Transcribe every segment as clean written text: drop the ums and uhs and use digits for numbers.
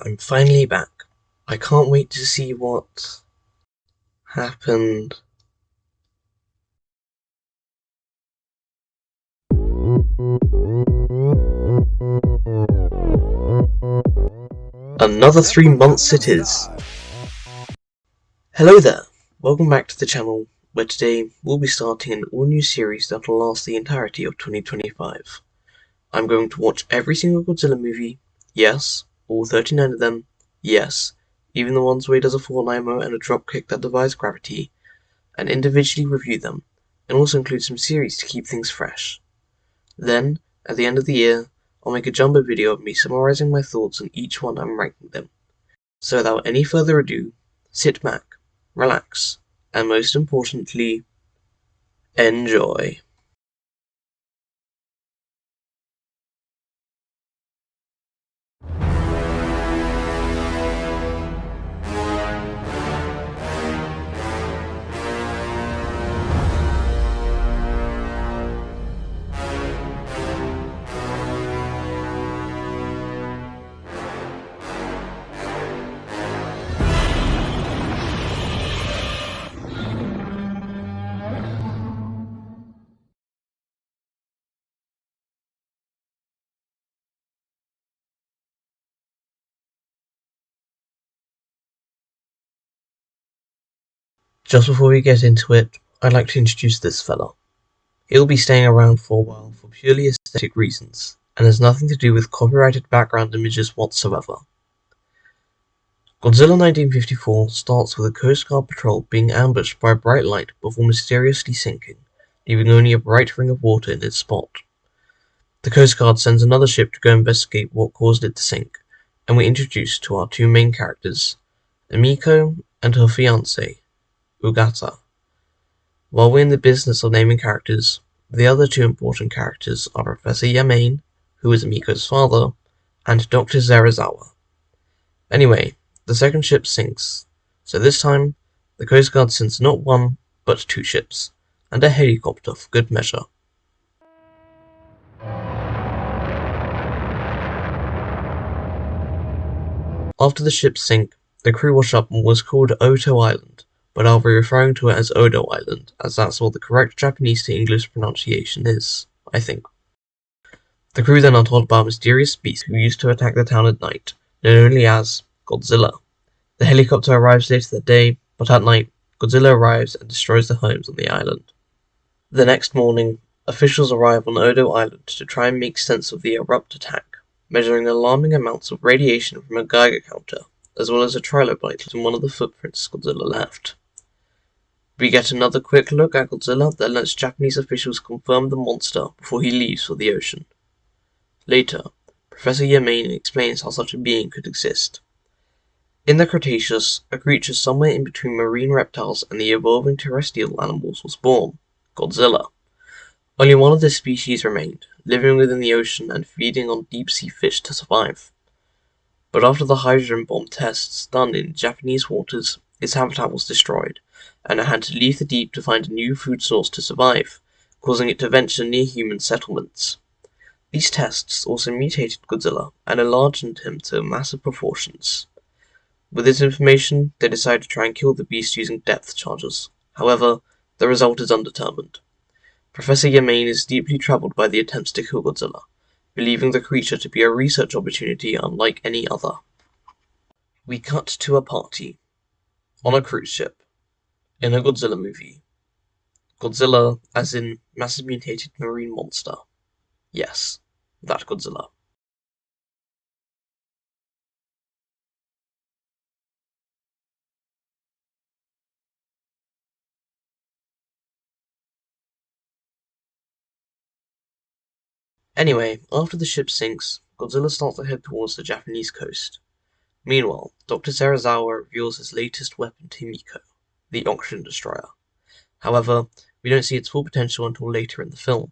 I'm finally back. I can't wait to see what happened. Another 3 months it is. Hello there, welcome back to the channel, where today we'll be starting an all-new series that'll last the entirety of 2025. I'm going to watch every single Godzilla movie, yes, all 39 of them, yes, even the ones where he does a full Nemo and a dropkick that defies gravity, and individually review them, and also include some series to keep things fresh. Then, at the end of the year, I'll make a jumbo video of me summarizing my thoughts on each one and ranking them. So without any further ado, sit back, relax, and most importantly, enjoy. Just before we get into it, I'd like to introduce this fella. He'll be staying around for a while for purely aesthetic reasons, and has nothing to do with copyrighted background images whatsoever. Godzilla 1954 starts with a Coast Guard patrol being ambushed by a bright light before mysteriously sinking, leaving only a bright ring of water in its spot. The Coast Guard sends another ship to go investigate what caused it to sink, and we're introduced to our two main characters, Emiko and her fiancé, Ugata. While we're in the business of naming characters, the other two important characters are Professor Yamane, who is Emiko's father, and Dr. Serizawa. Anyway, the second ship sinks, so this time, the Coast Guard sends not one, but two ships, and a helicopter for good measure. After the ships sink, the crew wash up on what's called Oto Island, but I'll be referring to it as Odo Island, as that's what the correct Japanese to English pronunciation is, I think. The crew then are told about a mysterious beast who used to attack the town at night, known only as Godzilla. The helicopter arrives later that day, but at night, Godzilla arrives and destroys the homes on the island. The next morning, officials arrive on Odo Island to try and make sense of the abrupt attack, measuring alarming amounts of radiation from a Geiger counter, as well as a trilobite in one of the footprints Godzilla left. We get another quick look at Godzilla that lets Japanese officials confirm the monster before he leaves for the ocean. Later, Professor Yamane explains how such a being could exist. In the Cretaceous, a creature somewhere in between marine reptiles and the evolving terrestrial animals was born, Godzilla. Only one of this species remained, living within the ocean and feeding on deep-sea fish to survive. But after the hydrogen bomb tests done in Japanese waters, its habitat was destroyed, and it had to leave the deep to find a new food source to survive, causing it to venture near human settlements. These tests also mutated Godzilla and enlarged him to massive proportions. With this information, they decide to try and kill the beast using depth charges. However, the result is undetermined. Professor Yamane is deeply troubled by the attempts to kill Godzilla, believing the creature to be a research opportunity unlike any other. We cut to a party on a cruise ship in a Godzilla movie. Godzilla as in massive mutated marine monster. Yes, that Godzilla. Anyway, after the ship sinks, Godzilla starts to head towards the Japanese coast. Meanwhile, Dr. Serizawa reveals his latest weapon to Miko, the Oxygen Destroyer. However, we don't see its full potential until later in the film.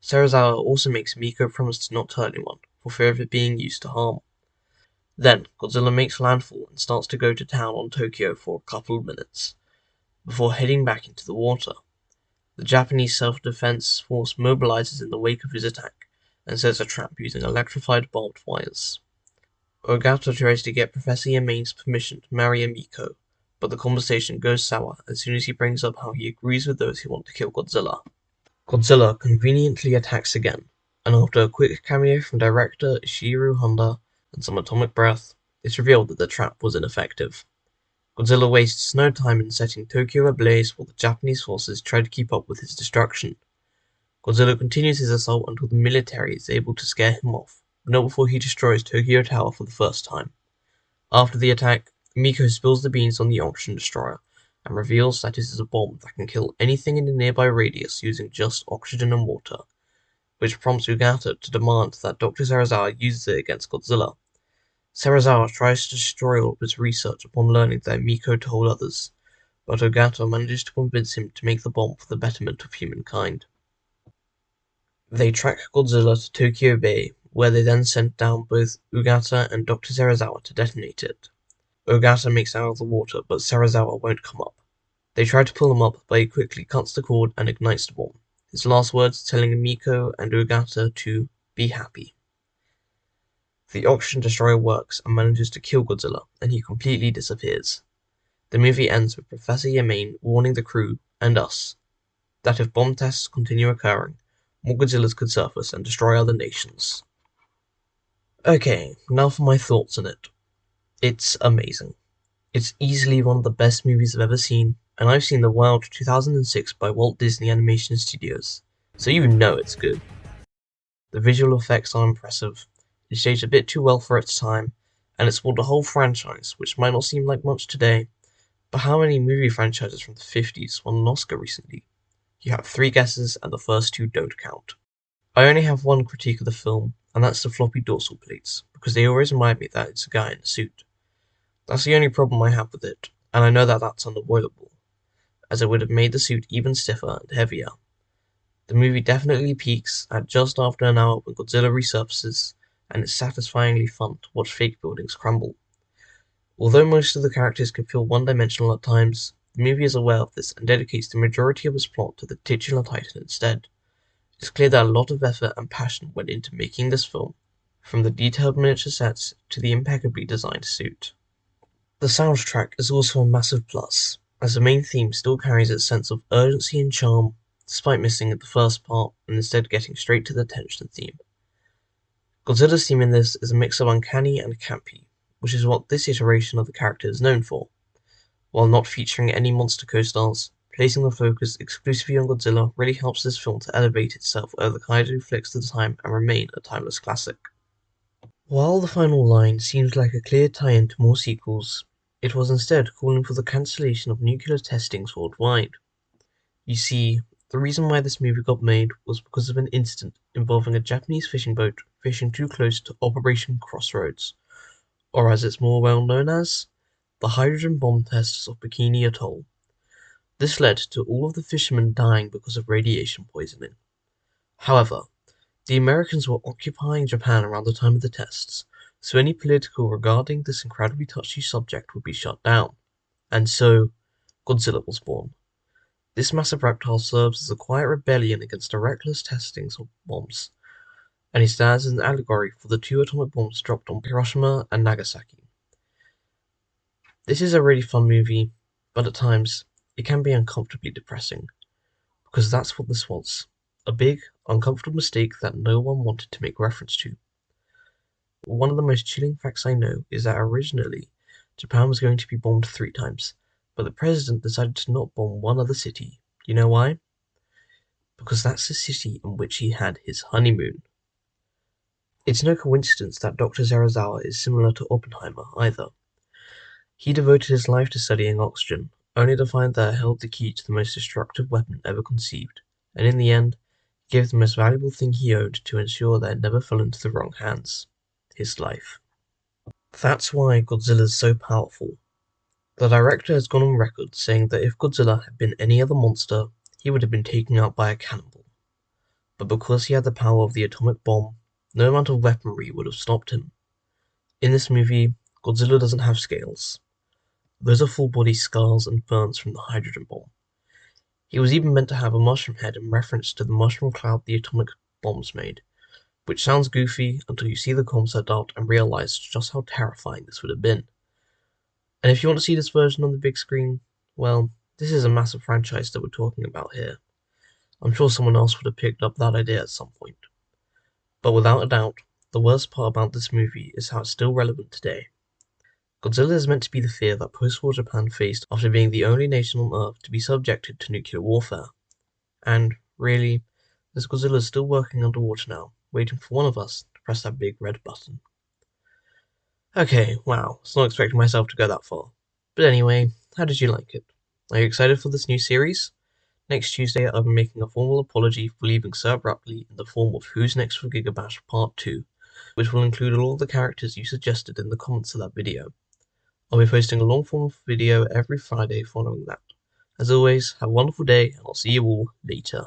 Serizawa also makes Miko promise to not tell anyone, for fear of it being used to harm. Then, Godzilla makes landfall and starts to go to town on Tokyo for a couple of minutes, before heading back into the water. The Japanese self-defense force mobilizes in the wake of his attack, and sets a trap using electrified barbed wires. Ogata tries to get Professor Yamaine's permission to marry Emiko, but the conversation goes sour as soon as he brings up how he agrees with those who want to kill Godzilla. Godzilla conveniently attacks again, and after a quick cameo from director Ishiro Honda and some atomic breath, it's revealed that the trap was ineffective. Godzilla wastes no time in setting Tokyo ablaze while the Japanese forces try to keep up with his destruction. Godzilla continues his assault until the military is able to scare him off, but not before he destroys Tokyo Tower for the first time. After the attack, Miko spills the beans on the oxygen destroyer and reveals that it is a bomb that can kill anything in a nearby radius using just oxygen and water, which prompts Ugata to demand that Dr. Serizawa uses it against Godzilla. Serizawa tries to destroy all of his research upon learning that Miko told others, but Ogata manages to convince him to make the bomb for the betterment of humankind. They track Godzilla to Tokyo Bay, where they then send down both Ugata and Dr. Serizawa to detonate it. Ogata makes out of the water, but Serizawa won't come up. They try to pull him up, but he quickly cuts the cord and ignites the bomb, his last words telling Miko and Ogata to be happy. The oxygen destroyer works and manages to kill Godzilla, and he completely disappears. The movie ends with Professor Yamaine warning the crew, and us, that if bomb tests continue occurring, more Godzillas could surface and destroy other nations. Okay, now for my thoughts on it. It's amazing. It's easily one of the best movies I've ever seen, and I've seen The Wild 2006 by Walt Disney Animation Studios, so you know it's good. The visual effects are impressive, it's aged a bit too well for its time, and it spawned a whole franchise, which might not seem like much today, but how many movie franchises from the 50s won an Oscar recently? You have 3 guesses, and the first 2 don't count. I only have one critique of the film, and that's the floppy dorsal plates, because they always remind me that it's a guy in a suit. That's the only problem I have with it, and I know that that's unavoidable, as it would have made the suit even stiffer and heavier. The movie definitely peaks at just after an hour when Godzilla resurfaces, and it's satisfyingly fun to watch fake buildings crumble. Although most of the characters can feel one-dimensional at times, the movie is aware of this and dedicates the majority of its plot to the titular titan instead. It's clear that a lot of effort and passion went into making this film, from the detailed miniature sets to the impeccably designed suit. The soundtrack is also a massive plus, as the main theme still carries its sense of urgency and charm, despite missing the first part and instead getting straight to the tension theme. Godzilla's theme in this is a mix of uncanny and campy, which is what this iteration of the character is known for. While not featuring any monster co-stars, placing the focus exclusively on Godzilla really helps this film to elevate itself over the kaiju flicks of the time and remain a timeless classic. While the final line seems like a clear tie-in to more sequels, it was instead calling for the cancellation of nuclear testings worldwide. You see, the reason why this movie got made was because of an incident involving a Japanese fishing boat fishing too close to Operation Crossroads, or as it's more well known as, the hydrogen bomb tests of Bikini Atoll. This led to all of the fishermen dying because of radiation poisoning. However, the Americans were occupying Japan around the time of the tests, so any political regarding this incredibly touchy subject would be shut down, and so Godzilla was born. This massive reptile serves as a quiet rebellion against the reckless testings of bombs, and he stands as an allegory for the 2 atomic bombs dropped on Hiroshima and Nagasaki. This is a really fun movie, but at times, it can be uncomfortably depressing, because that's what this was, a big, uncomfortable mistake that no one wanted to make reference to. One of the most chilling facts I know is that originally, Japan was going to be bombed 3 times, but the president decided to not bomb one other city. You know why? Because that's the city in which he had his honeymoon. It's no coincidence that Dr. Serizawa is similar to Oppenheimer either. He devoted his life to studying oxygen, only to find that it held the key to the most destructive weapon ever conceived, and in the end, he gave the most valuable thing he owned to ensure that it never fell into the wrong hands: his life. That's why Godzilla's so powerful. The director has gone on record saying that if Godzilla had been any other monster, he would have been taken out by a cannonball. But because he had the power of the atomic bomb, no amount of weaponry would have stopped him. In this movie, Godzilla doesn't have scales. Those are full-body scars and burns from the hydrogen bomb. He was even meant to have a mushroom head in reference to the mushroom cloud the atomic bombs made, which sounds goofy until you see the concept art and realise just how terrifying this would have been. And if you want to see this version on the big screen, well, this is a massive franchise that we're talking about here. I'm sure someone else would have picked up that idea at some point. But without a doubt, the worst part about this movie is how it's still relevant today. Godzilla is meant to be the fear that post-war Japan faced after being the only nation on Earth to be subjected to nuclear warfare. And, really, this Godzilla is still working underwater now, waiting for one of us to press that big red button. Okay, wow, I was not expecting myself to go that far. But anyway, how did you like it? Are you excited for this new series? Next Tuesday, I'll be making a formal apology for leaving so abruptly in the form of Who's Next for Gigabash Part 2, which will include all of the characters you suggested in the comments of that video. I'll be posting a long-form video every Friday following that. As always, have a wonderful day, and I'll see you all later.